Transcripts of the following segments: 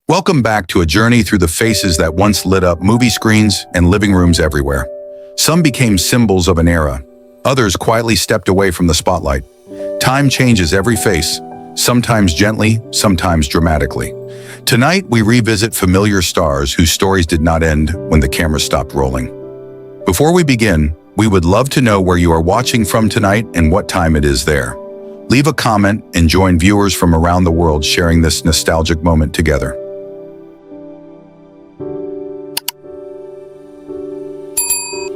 Welcome back to a journey through the faces that once lit up movie screens and living rooms everywhere. Some became symbols of an era. Others quietly stepped away from the spotlight. Time changes every face, sometimes gently, sometimes dramatically. Tonight, we revisit familiar stars whose stories did not end when the camera stopped rolling. Before we begin, we would love to know where you are watching from tonight and what time it is there. Leave a comment and join viewers from around the world sharing this nostalgic moment together.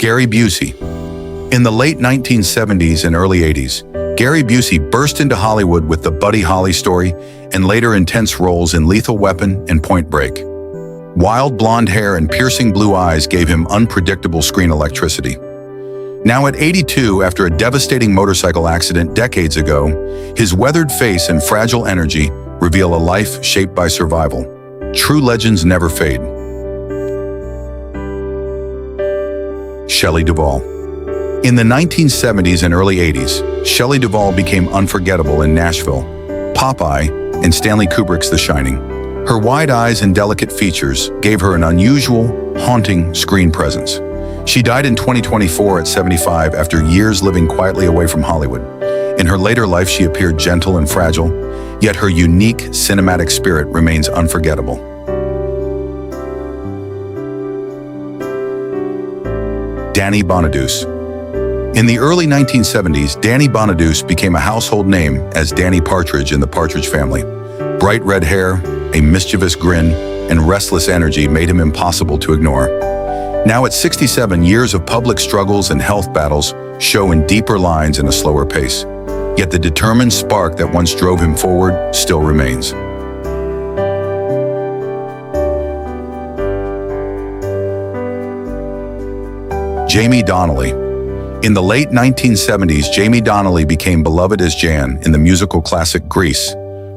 Gary Busey. In the late 1970s and early 80s, Gary Busey burst into Hollywood with the Buddy Holly story and later intense roles in Lethal Weapon and Point Break. Wild blonde hair and piercing blue eyes gave him unpredictable screen electricity. Now at 82, after a devastating motorcycle accident decades ago, his weathered face and fragile energy reveal a life shaped by survival. True legends never fade. Shelley Duvall. In the 1970s and early 80s, Shelley Duvall became unforgettable in Nashville, Popeye, and Stanley Kubrick's The Shining. Her wide eyes and delicate features gave her an unusual, haunting screen presence. She died in 2024 at 75 after years living quietly away from Hollywood. In her later life, she appeared gentle and fragile, yet her unique cinematic spirit remains unforgettable. Danny Bonaduce. In the early 1970s, Danny Bonaduce became a household name as Danny Partridge in the Partridge Family. Bright red hair, a mischievous grin, and restless energy made him impossible to ignore. Now at 67, years of public struggles and health battles show in deeper lines and a slower pace. Yet the determined spark that once drove him forward still remains. Jamie Donnelly. In the late 1970s, Jamie Donnelly became beloved as Jan in the musical classic Grease.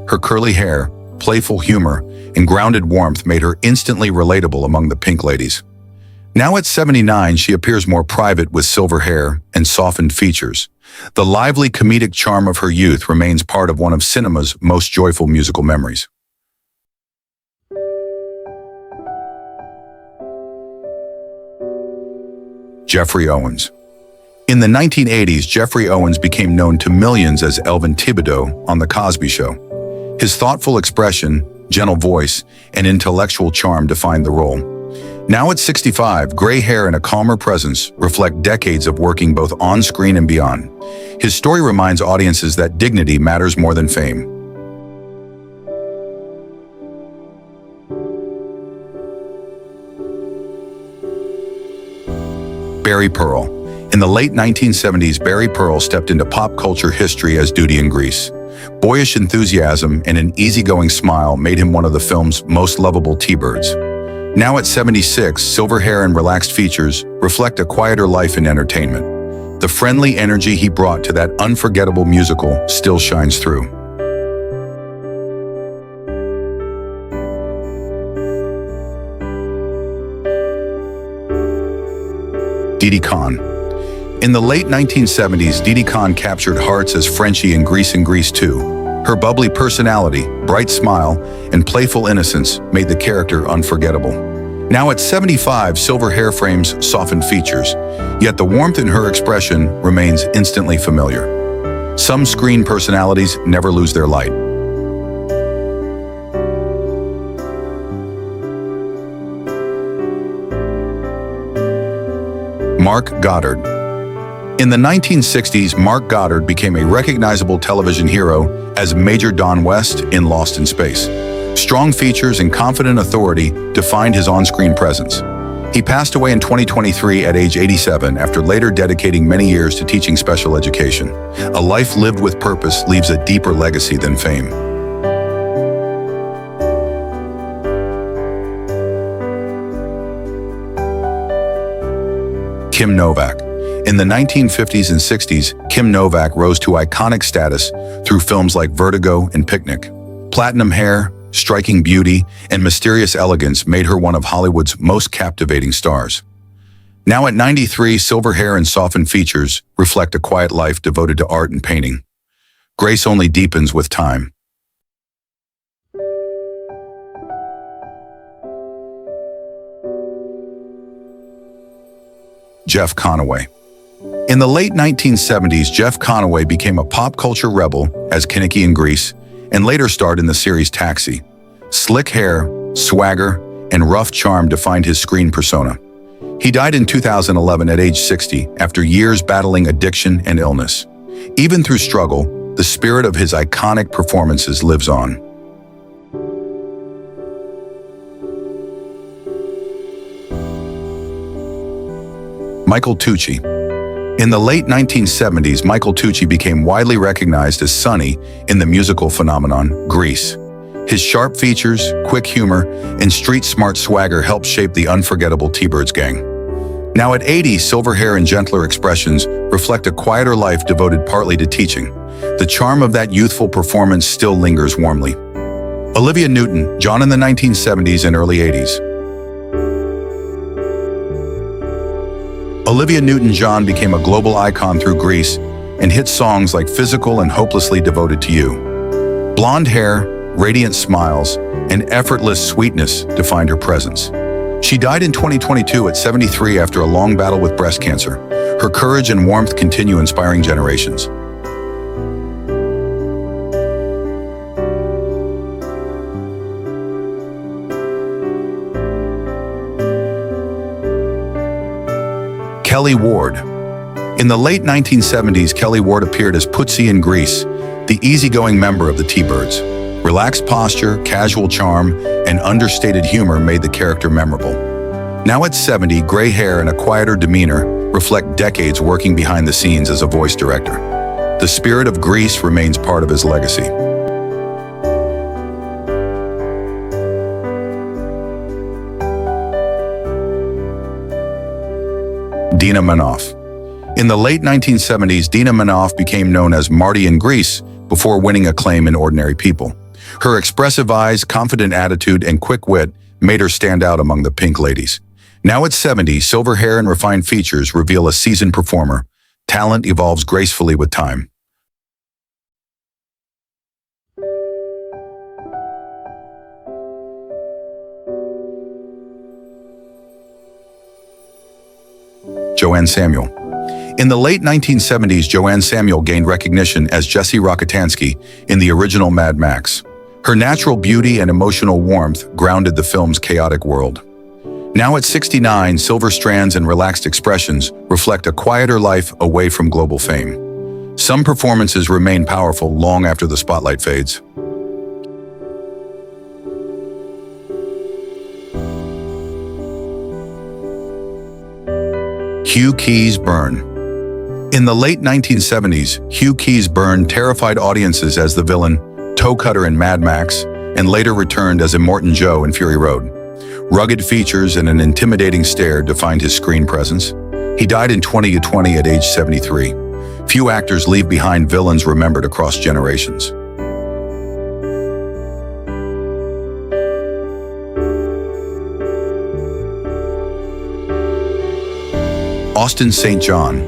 Her curly hair, playful humor, and grounded warmth made her instantly relatable among the Pink ladies. Now at 79, she appears more private with silver hair and softened features. The lively comedic charm of her youth remains part of one of cinema's most joyful musical memories. Jeffrey Owens. In the 1980s, Jeffrey Owens became known to millions as Elvin Thibodeau on The Cosby Show. His thoughtful expression, gentle voice, and intellectual charm defined the role. Now at 65, gray hair and a calmer presence reflect decades of working both on-screen and beyond. His story reminds audiences that dignity matters more than fame. Barry Pearl. In the late 1970s, Barry Pearl stepped into pop culture history as Duty in Grease. Boyish enthusiasm and an easygoing smile made him one of the film's most lovable T-birds. Now at 76, silver hair and relaxed features reflect a quieter life in entertainment. The friendly energy he brought to that unforgettable musical still shines through. Didi Conn. In the late 1970s, Didi Conn captured hearts as Frenchie in Grease and Grease 2. Her bubbly personality, bright smile, and playful innocence made the character unforgettable. Now at 75, silver hair frames softened features, yet the warmth in her expression remains instantly familiar. Some screen personalities never lose their light. Mark Goddard. In the 1960s, Mark Goddard became a recognizable television hero as Major Don West in Lost in Space. Strong features and confident authority defined his on-screen presence. He passed away in 2023 at age 87 after later dedicating many years to teaching special education. A life lived with purpose leaves a deeper legacy than fame. Kim Novak. In the 1950s and 60s, Kim Novak rose to iconic status through films like Vertigo and Picnic. Platinum hair, striking beauty, and mysterious elegance made her one of Hollywood's most captivating stars. Now at 93, silver hair and softened features reflect a quiet life devoted to art and painting. Grace only deepens with time. Jeff Conaway. In the late 1970s, Jeff Conaway became a pop culture rebel as Kinnicky in Grease, and later starred in the series Taxi. Slick hair, swagger, and rough charm defined his screen persona. He died in 2011 at age 60 after years battling addiction and illness. Even through struggle, the spirit of his iconic performances lives on. Michael Tucci. In the late 1970s, Michael Tucci became widely recognized as Sonny in the musical phenomenon Grease. His sharp features, quick humor, and street-smart swagger helped shape the unforgettable T-Birds gang. Now at 80, silver hair and gentler expressions reflect a quieter life devoted partly to teaching. The charm of that youthful performance still lingers warmly. Olivia Newton-John in the 1970s and early 80s. Olivia Newton-John became a global icon through Grease and hit songs like Physical and Hopelessly Devoted to You. Blonde hair, radiant smiles, and effortless sweetness defined her presence. She died in 2022 at 73 after a long battle with breast cancer. Her courage and warmth continue inspiring generations. Kelly Ward. In the late 1970s, Kelly Ward appeared as Pootsie in Grease, the easygoing member of the T-Birds. Relaxed posture, casual charm, and understated humor made the character memorable. Now at 70, gray hair and a quieter demeanor reflect decades working behind the scenes as a voice director. The spirit of Grease remains part of his legacy. Dina Manoff. In the late 1970s, Dina Manoff became known as Marty in Grease before winning acclaim in Ordinary People. Her expressive eyes, confident attitude, and quick wit made her stand out among the Pink Ladies. Now at 70, silver hair and refined features reveal a seasoned performer. Talent evolves gracefully with time. Joanne Samuel. In the late 1970s, Joanne Samuel gained recognition as Jessie Rockatansky in the original Mad Max. Her natural beauty and emotional warmth grounded the film's chaotic world. Now at 69, silver strands and relaxed expressions reflect a quieter life away from global fame. Some performances remain powerful long after the spotlight fades. Hugh Keys-Byrne. In the late 1970s, Hugh Keys-Byrne terrified audiences as the villain, Toe Cutter in Mad Max, and later returned as Immortan Joe in Fury Road. Rugged features and an intimidating stare defined his screen presence. He died in 2020 at age 73. Few actors leave behind villains remembered across generations. Austin St. John.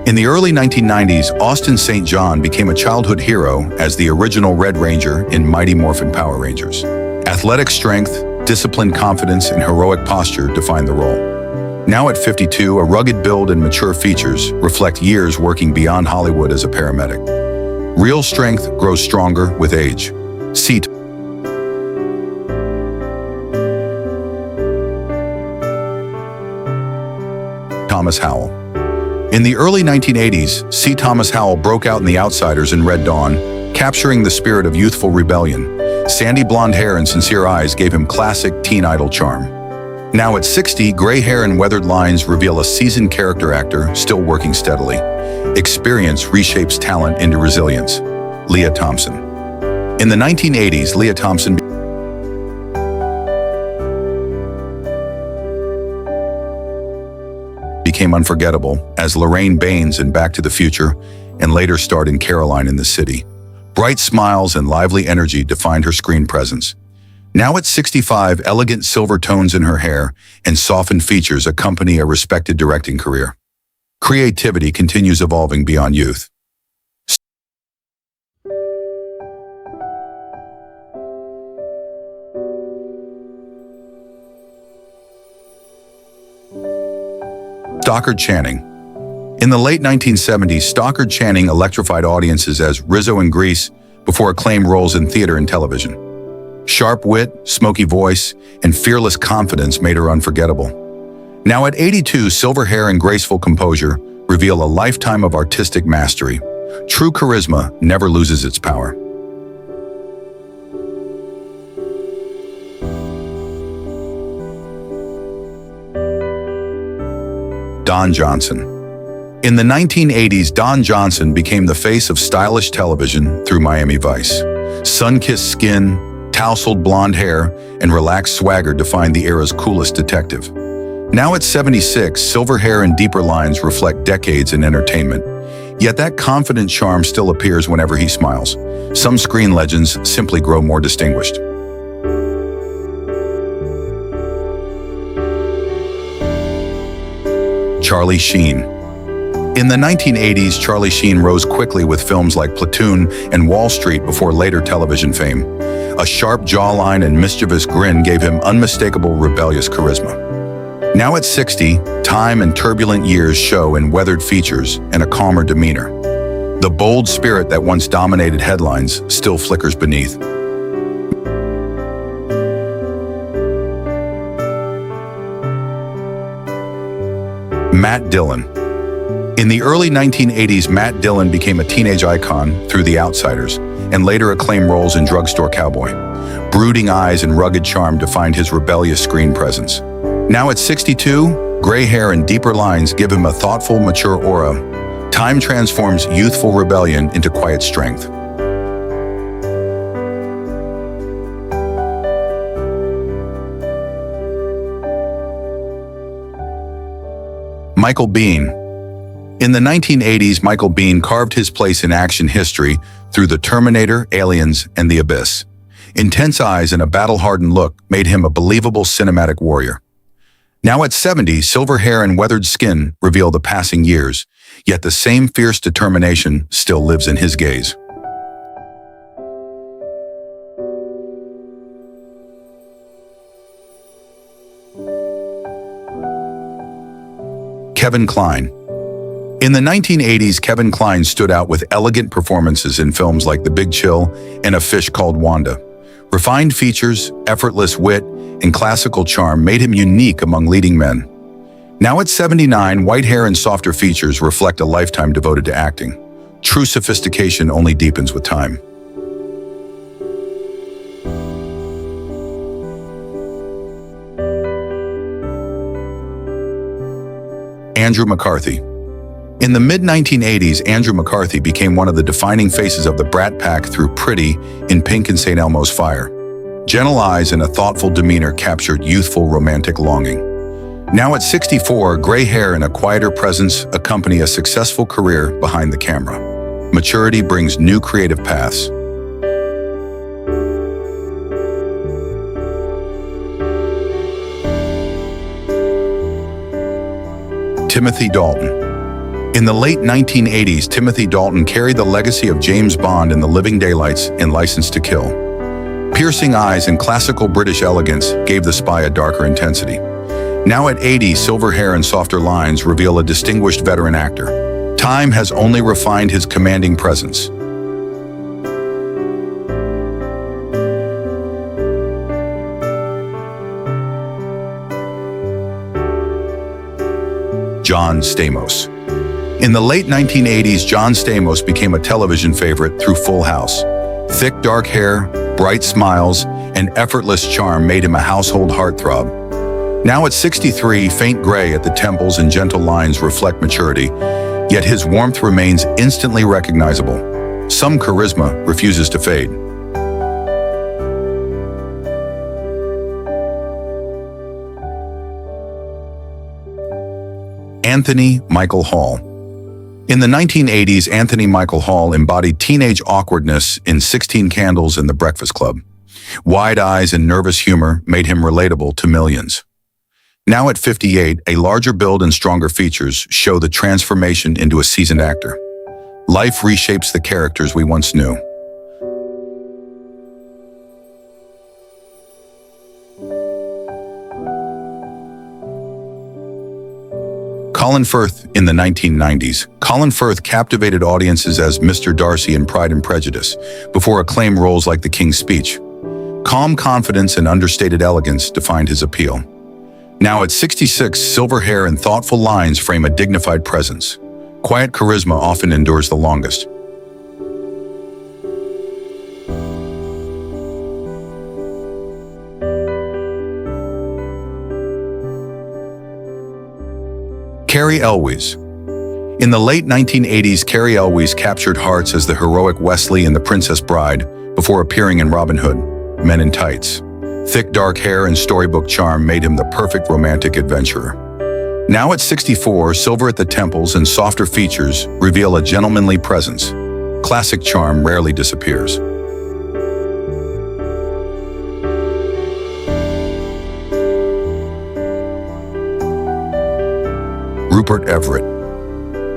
In the early 1990s, Austin St. John became a childhood hero as the original Red Ranger in Mighty Morphin Power Rangers. Athletic strength, disciplined confidence, and heroic posture defined the role. Now at 52, a rugged build and mature features reflect years working beyond Hollywood as a paramedic. Real strength grows stronger with age. C. Thomas Howell. In the early 1980s, C. Thomas Howell broke out in The Outsiders and Red Dawn, capturing the spirit of youthful rebellion. Sandy blonde hair and sincere eyes gave him classic teen idol charm. Now at 60, gray hair and weathered lines reveal a seasoned character actor still working steadily. Experience reshapes talent into resilience. Leah Thompson. In the 1980s, Leah Thompson became unforgettable as Lorraine Baines in Back to the Future and later starred in Caroline in the City. Bright smiles and lively energy defined her screen presence. Now at 65, elegant silver tones in her hair and softened features accompany a respected directing career. Creativity continues evolving beyond youth. Stockard Channing. In the late 1970s, Stockard Channing electrified audiences as Rizzo in Grease before acclaimed roles in theater and television. Sharp wit, smoky voice, and fearless confidence made her unforgettable. Now at 82, silver hair and graceful composure reveal a lifetime of artistic mastery. True charisma never loses its power. Don Johnson. In the 1980s, Don Johnson became the face of stylish television through Miami Vice. Sun-kissed skin, tousled blonde hair, and relaxed swagger defined the era's coolest detective. Now at 76, silver hair and deeper lines reflect decades in entertainment. Yet that confident charm still appears whenever he smiles. Some screen legends simply grow more distinguished. Charlie Sheen. In the 1980s, Charlie Sheen rose quickly with films like Platoon and Wall Street before later television fame. A sharp jawline and mischievous grin gave him unmistakable rebellious charisma. Now at 60, time and turbulent years show in weathered features and a calmer demeanor. The bold spirit that once dominated headlines still flickers beneath. Matt Dillon. In the early 1980s, Matt Dillon became a teenage icon through The Outsiders and later acclaimed roles in Drugstore Cowboy. Brooding eyes and rugged charm defined his rebellious screen presence. Now at 62, gray hair and deeper lines give him a thoughtful, mature aura. Time transforms youthful rebellion into quiet strength. Michael Biehn. In the 1980s, Michael Biehn carved his place in action history through The Terminator, Aliens, and The Abyss. Intense eyes and a battle-hardened look made him a believable cinematic warrior. Now at 70, silver hair and weathered skin reveal the passing years, yet the same fierce determination still lives in his gaze. Kevin Kline. In the 1980s, Kevin Kline stood out with elegant performances in films like The Big Chill and A Fish Called Wanda. Refined features, effortless wit, and classical charm made him unique among leading men. Now at 79, white hair and softer features reflect a lifetime devoted to acting. True sophistication only deepens with time. Andrew McCarthy. In the mid-1980s, Andrew McCarthy became one of the defining faces of the Brat Pack through Pretty in Pink and St. Elmo's Fire. Gentle eyes and a thoughtful demeanor captured youthful romantic longing. Now at 64, gray hair and a quieter presence accompany a successful career behind the camera. Maturity brings new creative paths. Timothy Dalton. In the late 1980s, Timothy Dalton carried the legacy of James Bond in The Living Daylights and License to Kill. Piercing eyes and classical British elegance gave the spy a darker intensity. Now at 80, silver hair and softer lines reveal a distinguished veteran actor. Time has only refined his commanding presence. John Stamos. In the late 1980s, John Stamos became a television favorite through Full House. Thick dark hair, bright smiles, and effortless charm made him a household heartthrob. Now at 63, faint gray at the temples and gentle lines reflect maturity, yet his warmth remains instantly recognizable. Some charisma refuses to fade. Anthony Michael Hall. In the 1980s, Anthony Michael Hall embodied teenage awkwardness in 16 Candles and The Breakfast Club. Wide eyes and nervous humor made him relatable to millions. Now at 58, a larger build and stronger features show the transformation into a seasoned actor. Life reshapes the characters we once knew. Colin Firth in the 1990s. Colin Firth captivated audiences as Mr. Darcy in Pride and Prejudice, before acclaimed roles like The King's Speech. Calm confidence and understated elegance defined his appeal. Now at 66, silver hair and thoughtful lines frame a dignified presence. Quiet charisma often endures the longest. Cary Elwes. In the late 1980s, Cary Elwes captured hearts as the heroic Wesley in The Princess Bride before appearing in Robin Hood, Men in Tights. Thick dark hair and storybook charm made him the perfect romantic adventurer. Now at 64, silver at the temples and softer features reveal a gentlemanly presence. Classic charm rarely disappears. Rupert Everett.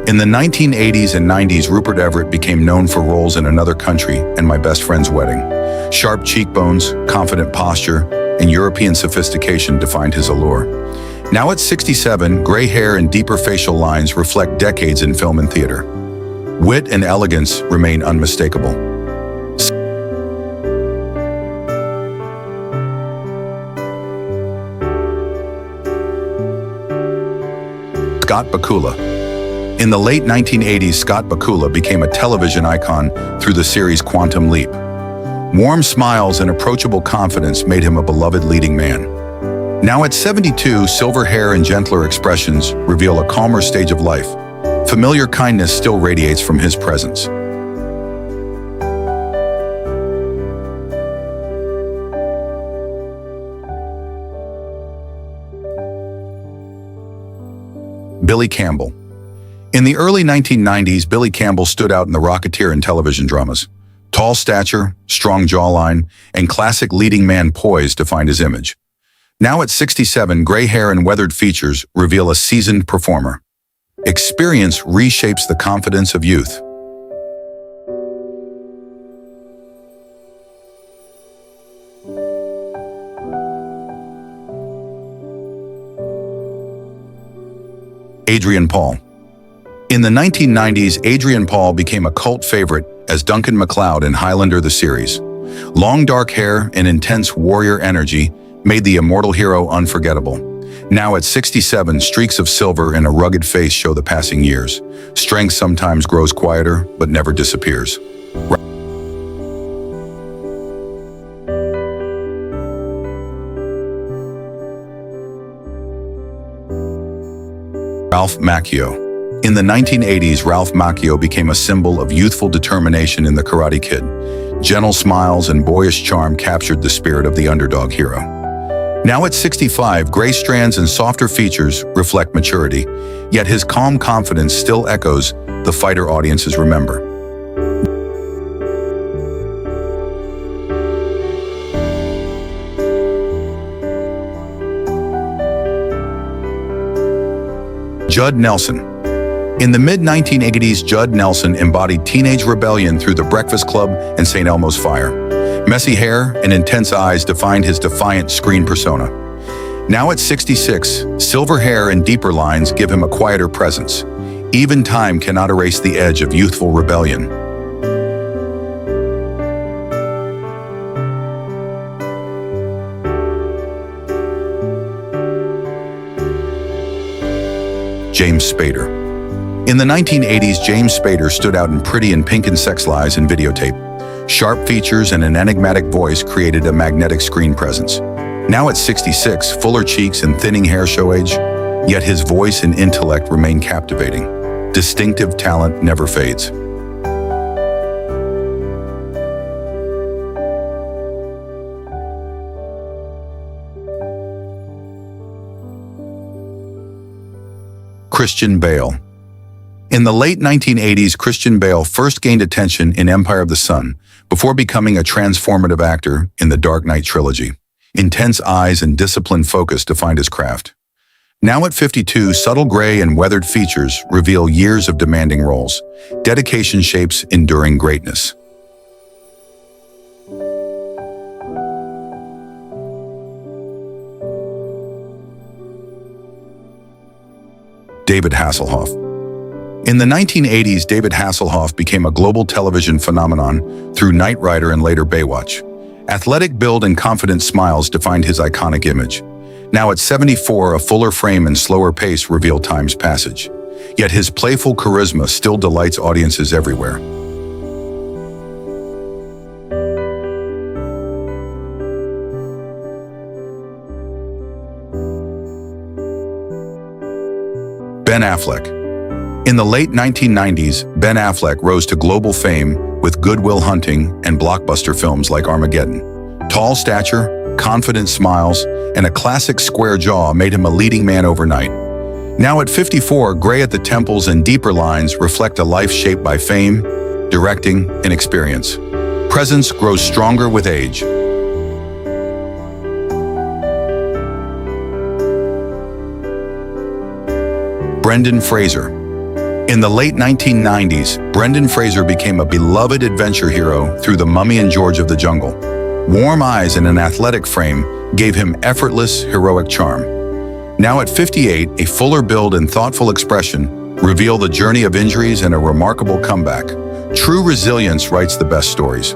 In the 1980s and 90s, Rupert Everett became known for roles in Another Country and My Best Friend's Wedding. Sharp cheekbones, confident posture, and European sophistication defined his allure. Now at 67, gray hair and deeper facial lines reflect decades in film and theater. Wit and elegance remain unmistakable. Scott Bakula. In the late 1980s, Scott Bakula became a television icon through the series Quantum Leap. Warm smiles and approachable confidence made him a beloved leading man. Now at 72, silver hair and gentler expressions reveal a calmer stage of life. Familiar kindness still radiates from his presence. Billy Campbell. In the early 1990s, Billy Campbell stood out in The Rocketeer and television dramas. Tall stature, strong jawline, and classic leading man poise defined his image. Now at 67, gray hair and weathered features reveal a seasoned performer. Experience reshapes the confidence of youth. Adrian Paul. In the 1990s, Adrian Paul became a cult favorite as Duncan MacLeod in Highlander the series. Long dark hair and intense warrior energy made the immortal hero unforgettable. Now at 67, streaks of silver and a rugged face show the passing years. Strength sometimes grows quieter, but never disappears. Ralph Macchio. In the 1980s, Ralph Macchio became a symbol of youthful determination in The Karate Kid. Gentle smiles and boyish charm captured the spirit of the underdog hero. Now at 65, gray strands and softer features reflect maturity, yet his calm confidence still echoes the fighter audiences remember. Judd Nelson. In the mid-1980s, Judd Nelson embodied teenage rebellion through The Breakfast Club and St. Elmo's Fire. Messy hair and intense eyes defined his defiant screen persona. Now at 66, silver hair and deeper lines give him a quieter presence. Even time cannot erase the edge of youthful rebellion. James Spader. In the 1980s, James Spader stood out in Pretty in Pink and Sex Lies and Videotape. Sharp features and an enigmatic voice created a magnetic screen presence. Now at 66, fuller cheeks and thinning hair show age, yet his voice and intellect remain captivating. Distinctive talent never fades. Christian Bale. In the late 1980s, Christian Bale first gained attention in Empire of the Sun before becoming a transformative actor in the Dark Knight trilogy. Intense eyes and disciplined focus defined his craft. Now at 52, subtle gray and weathered features reveal years of demanding roles. Dedication shapes enduring greatness. David Hasselhoff. In the 1980s, David Hasselhoff became a global television phenomenon through Knight Rider and later Baywatch. Athletic build and confident smiles defined his iconic image. Now at 74, a fuller frame and slower pace reveal time's passage. Yet his playful charisma still delights audiences everywhere. Ben Affleck. In the late 1990s, Ben Affleck rose to global fame with Good Will Hunting and blockbuster films like Armageddon. Tall stature, confident smiles, and a classic square jaw made him a leading man overnight. Now at 54, gray at the temples and deeper lines reflect a life shaped by fame, directing, and experience. Presence grows stronger with age. Brendan Fraser. In the late 1990s, Brendan Fraser became a beloved adventure hero through The Mummy and George of the Jungle. Warm eyes and an athletic frame gave him effortless, heroic charm. Now at 58, a fuller build and thoughtful expression reveal the journey of injuries and a remarkable comeback. True resilience writes the best stories.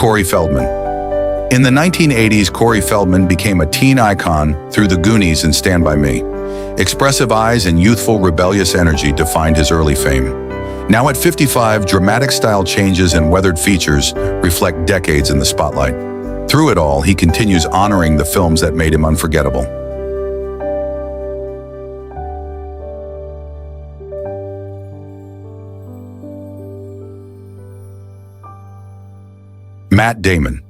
Corey Feldman. In the 1980s, Corey Feldman became a teen icon through The Goonies and Stand By Me. Expressive eyes and youthful, rebellious energy defined his early fame. Now at 55, dramatic style changes and weathered features reflect decades in the spotlight. Through it all, he continues honoring the films that made him unforgettable. Matt Damon.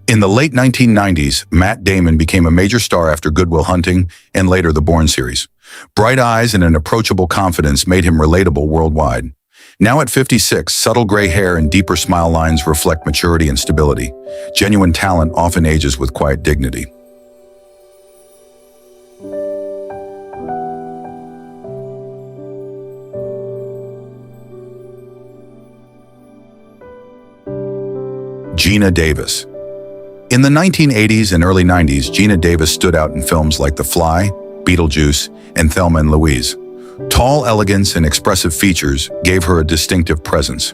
In the late 1990s, Matt Damon became a major star after Good Will Hunting and later the Bourne series. Bright eyes and an approachable confidence made him relatable worldwide. Now at 56, subtle gray hair and deeper smile lines reflect maturity and stability. Genuine talent often ages with quiet dignity. Geena Davis. In the 1980s and early 90s, Geena Davis stood out in films like The Fly, Beetlejuice, and Thelma and Louise. Tall elegance and expressive features gave her a distinctive presence.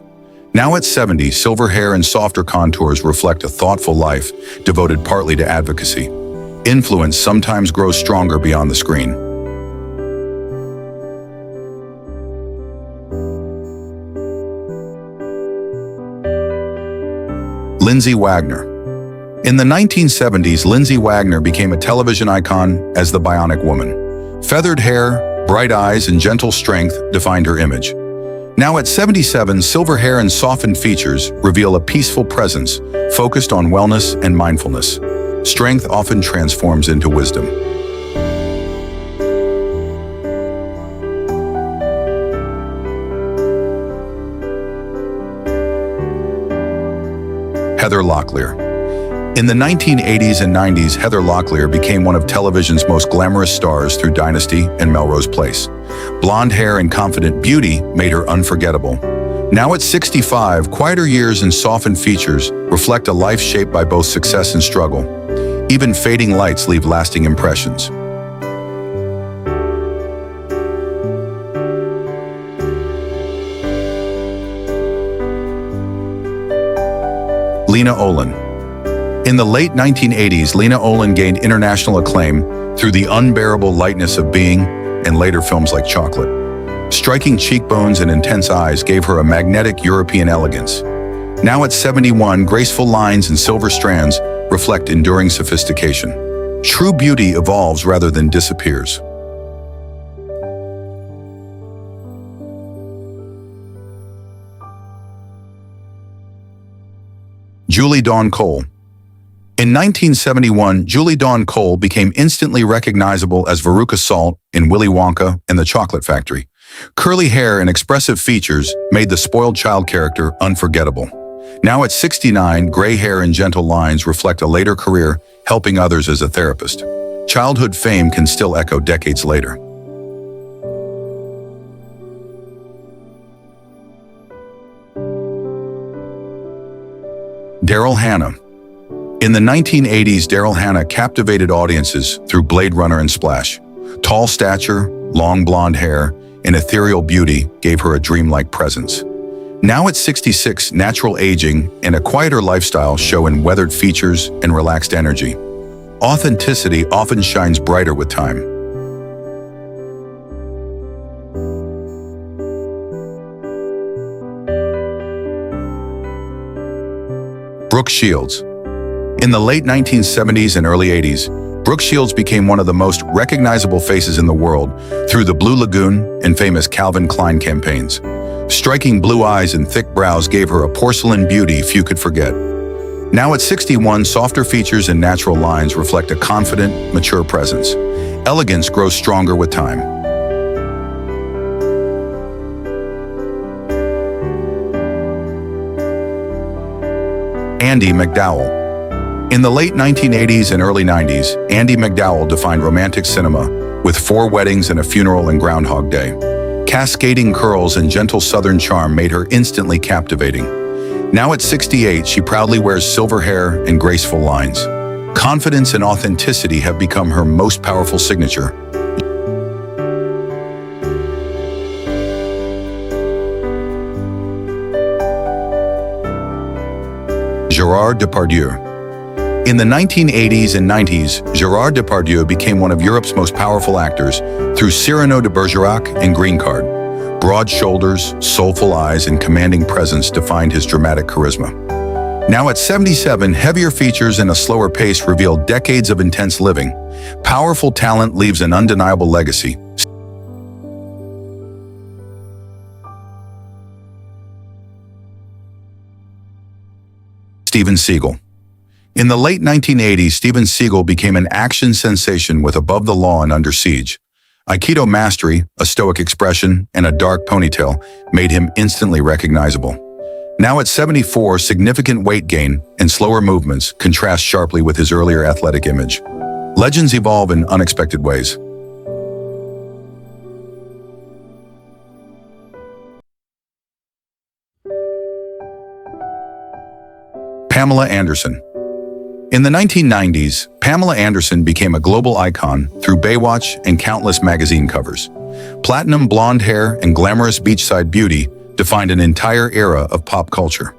Now at 70, silver hair and softer contours reflect a thoughtful life devoted partly to advocacy. Influence sometimes grows stronger beyond the screen. Lindsay Wagner. In the 1970s, Lindsay Wagner became a television icon as the Bionic Woman. Feathered hair, bright eyes, and gentle strength defined her image. Now at 77, silver hair and softened features reveal a peaceful presence focused on wellness and mindfulness. Strength often transforms into wisdom. Heather Locklear. In the 1980s and 90s, Heather Locklear became one of television's most glamorous stars through Dynasty and Melrose Place. Blonde hair and confident beauty made her unforgettable. Now at 65, quieter years and softened features reflect a life shaped by both success and struggle. Even fading lights leave lasting impressions. Lena Olin. In the late 1980s, Lena Olin gained international acclaim through The Unbearable Lightness of Being and later films like Chocolate. Striking cheekbones and intense eyes gave her a magnetic European elegance. Now at 71, graceful lines and silver strands reflect enduring sophistication. True beauty evolves rather than disappears. Julie Dawn Cole. In 1971, Julie Dawn Cole became instantly recognizable as Veruca Salt in Willy Wonka and the Chocolate Factory. Curly hair and expressive features made the spoiled child character unforgettable. Now at 69, gray hair and gentle lines reflect a later career helping others as a therapist. Childhood fame can still echo decades later. Daryl Hannah. In the 1980s, Daryl Hannah captivated audiences through Blade Runner and Splash. Tall stature, long blonde hair, and ethereal beauty gave her a dreamlike presence. Now at 66, natural aging and a quieter lifestyle show in weathered features and relaxed energy. Authenticity often shines brighter with time. Brooke Shields. In the late 1970s and early 80s, Brooke Shields became one of the most recognizable faces in the world through the Blue Lagoon and famous Calvin Klein campaigns. Striking blue eyes and thick brows gave her a porcelain beauty few could forget. Now at 61, softer features and natural lines reflect a confident, mature presence. Elegance grows stronger with time. Andie MacDowell. In the late 1980s and early 90s, Andie MacDowell defined romantic cinema with 4 weddings and a funeral and Groundhog Day. Cascading curls and gentle southern charm made her instantly captivating. Now at 68, she proudly wears silver hair and graceful lines. Confidence and authenticity have become her most powerful signature. Gerard Depardieu. In the 1980s and 90s, Gerard Depardieu became one of Europe's most powerful actors through Cyrano de Bergerac and Green Card. Broad shoulders, soulful eyes, and commanding presence defined his dramatic charisma. Now at 77, heavier features and a slower pace reveal decades of intense living. Powerful talent leaves an undeniable legacy. Steven Seagal. In the late 1980s, Steven Seagal became an action sensation with Above the Law and Under Siege. Aikido mastery, a stoic expression, and a dark ponytail made him instantly recognizable. Now at 74, significant weight gain and slower movements contrast sharply with his earlier athletic image. Legends evolve in unexpected ways. Pamela Anderson. In the 1990s, Pamela Anderson became a global icon through Baywatch and countless magazine covers. Platinum blonde hair and glamorous beachside beauty defined an entire era of pop culture.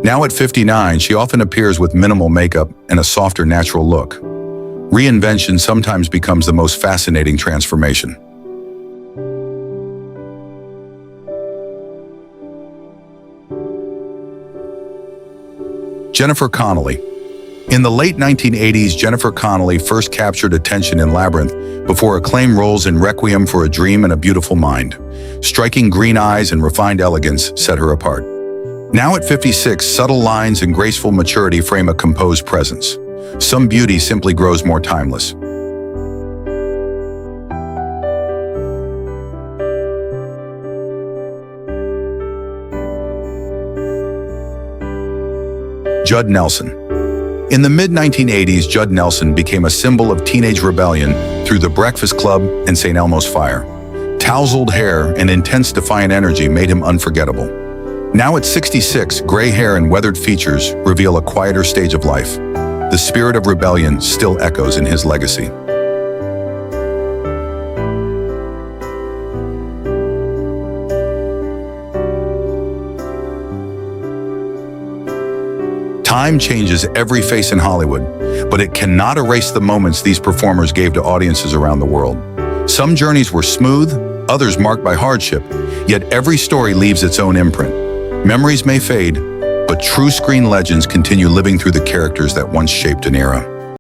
Now at 59, she often appears with minimal makeup and a softer, natural look. Reinvention sometimes becomes the most fascinating transformation. Jennifer Connelly. In the late 1980s, Jennifer Connelly first captured attention in Labyrinth before acclaimed roles in Requiem for a Dream and A Beautiful Mind. Striking green eyes and refined elegance set her apart. Now at 56, subtle lines and graceful maturity frame a composed presence. Some beauty simply grows more timeless. Judd Nelson. In the mid-1980s, Judd Nelson became a symbol of teenage rebellion through The Breakfast Club and St. Elmo's Fire. Tousled hair and intense defiant energy made him unforgettable. Now at 66, gray hair and weathered features reveal a quieter stage of life. The spirit of rebellion still echoes in his legacy. Time changes every face in Hollywood, but it cannot erase the moments these performers gave to audiences around the world. Some journeys were smooth, others marked by hardship, yet every story leaves its own imprint. Memories may fade, but true screen legends continue living through the characters that once shaped an era.